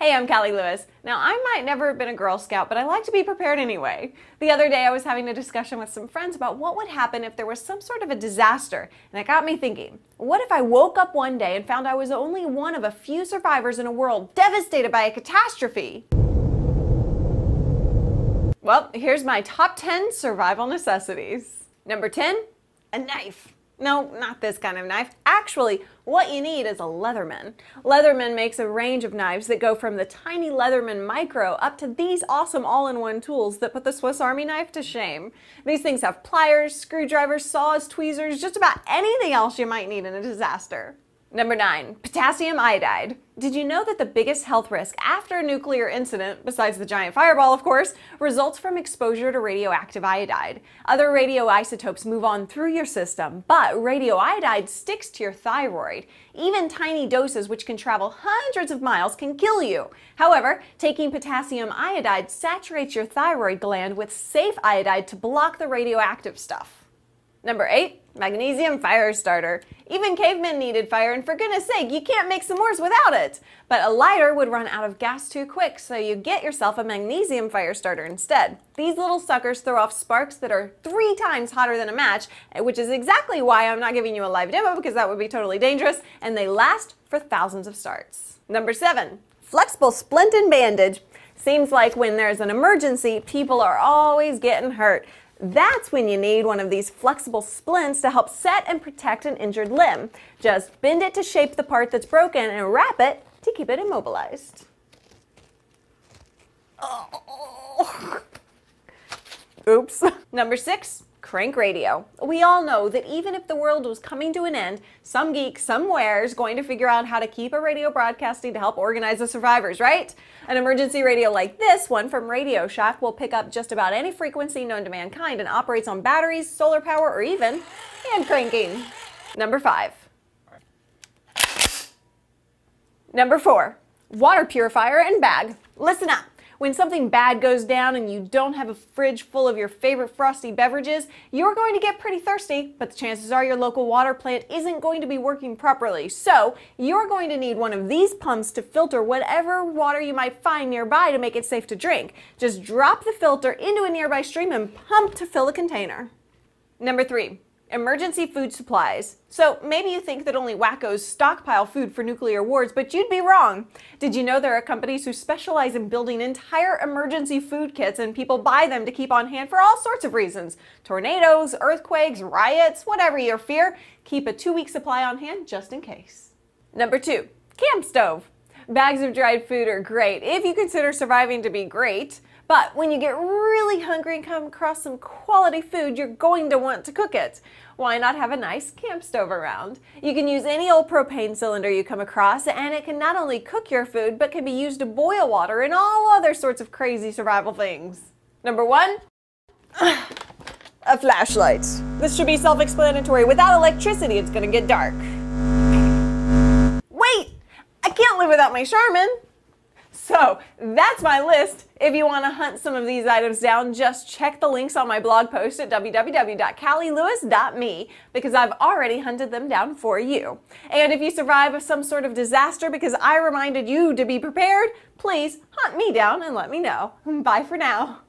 Hey, I'm Callie Lewis. Now, I might never have been a Girl Scout, but I like to be prepared anyway. The other day, I was having a discussion with some friends about what would happen if there was some sort of a disaster, and it got me thinking, what if I woke up one day and found I was only one of a few survivors in a world devastated by a catastrophe? Well, here's my top 10 survival necessities. Number 10, a knife. No, not this kind of knife. Actually, what you need is a Leatherman. Leatherman makes a range of knives that go from the tiny Leatherman Micro up to these awesome all-in-one tools that put the Swiss Army knife to shame. These things have pliers, screwdrivers, saws, tweezers, just about anything else you might need in a disaster. Number 9, potassium iodide. Did you know that the biggest health risk after a nuclear incident, besides the giant fireball of course, results from exposure to radioactive iodide? Other radioisotopes move on through your system, but radioiodide sticks to your thyroid. Even tiny doses, which can travel hundreds of miles, can kill you. However, taking potassium iodide saturates your thyroid gland with safe iodide to block the radioactive stuff. Number 8, magnesium fire starter. Even cavemen needed fire, and for goodness sake, you can't make s'mores without it. But a lighter would run out of gas too quick, so you get yourself a magnesium fire starter instead. These little suckers throw off sparks that are 3 times hotter than a match, which is exactly why I'm not giving you a live demo, because that would be totally dangerous, and they last for thousands of starts. Number 7, flexible splint and bandage. Seems like when there's an emergency, people are always getting hurt. That's when you need one of these flexible splints to help set and protect an injured limb. Just bend it to shape the part that's broken and wrap it to keep it immobilized. Oh. Oops. Number 6, crank radio. We all know that even if the world was coming to an end, some geek somewhere is going to figure out how to keep a radio broadcasting to help organize the survivors, right? An emergency radio like this one from Radio Shack will pick up just about any frequency known to mankind and operates on batteries, solar power, or even hand cranking. Number 5. Number 4, water purifier and bag. Listen up. When something bad goes down and you don't have a fridge full of your favorite frosty beverages, you're going to get pretty thirsty, but the chances are your local water plant isn't going to be working properly. So you're going to need one of these pumps to filter whatever water you might find nearby to make it safe to drink. Just drop the filter into a nearby stream and pump to fill the container. Number 3. Emergency food supplies. So maybe you think that only wackos stockpile food for nuclear wars, but you'd be wrong. Did you know there are companies who specialize in building entire emergency food kits and people buy them to keep on hand for all sorts of reasons? Tornadoes, earthquakes, riots, whatever your fear, keep a 2-week supply on hand just in case. Number 2, camp stove. Bags of dried food are great if you consider surviving to be great. But when you get really hungry and come across some quality food, you're going to want to cook it. Why not have a nice camp stove around? You can use any old propane cylinder you come across, and it can not only cook your food, but can be used to boil water and all other sorts of crazy survival things. Number 1, a flashlight. This should be self-explanatory. Without electricity, it's gonna get dark. Wait, I can't live without my Charmin. So that's my list. If you want to hunt some of these items down, just check the links on my blog post at www.callielewis.me because I've already hunted them down for you. And if you survive some sort of disaster because I reminded you to be prepared, please hunt me down and let me know. Bye for now.